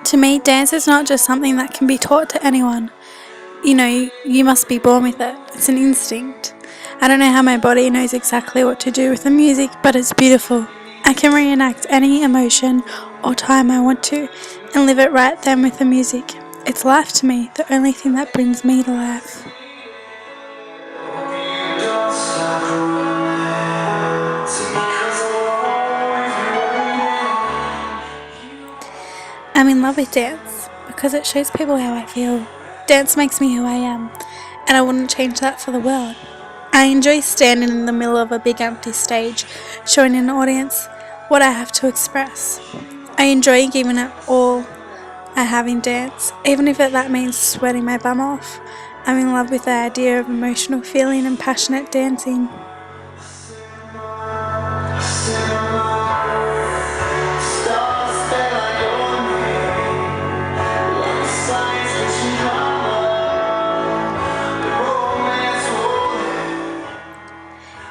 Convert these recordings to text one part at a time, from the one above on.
To me, dance is not just something that can be taught to anyone. You must be born with it. It's an instinct. I don't know how my body knows exactly what to do with the music, but it's beautiful. I can reenact any emotion or time I want to and live it right then with the music. It's life to me, the only thing that brings me to life. I'm in love with dance because it shows people how I feel. Dance makes me who I am, and I wouldn't change that for the world. I enjoy standing in the middle of a big empty stage, showing an audience what I have to express. I enjoy giving it all I have in dance, even if that means sweating my bum off. I'm in love with the idea of emotional feeling and passionate dancing.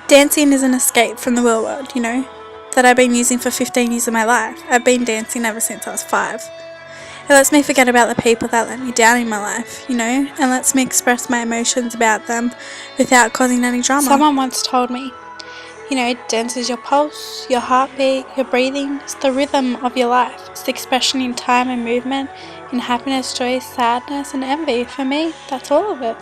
Dancing is an escape from the real world, that I've been using for 15 years of my life. I've been dancing ever since I was 5. It lets me forget about the people that let me down in my life, and lets me express my emotions about them without causing any drama. Someone once told me, dance is your pulse, your heartbeat, your breathing. It's the rhythm of your life. It's the expression in time and movement, in happiness, joy, sadness and envy. For me, that's all of it.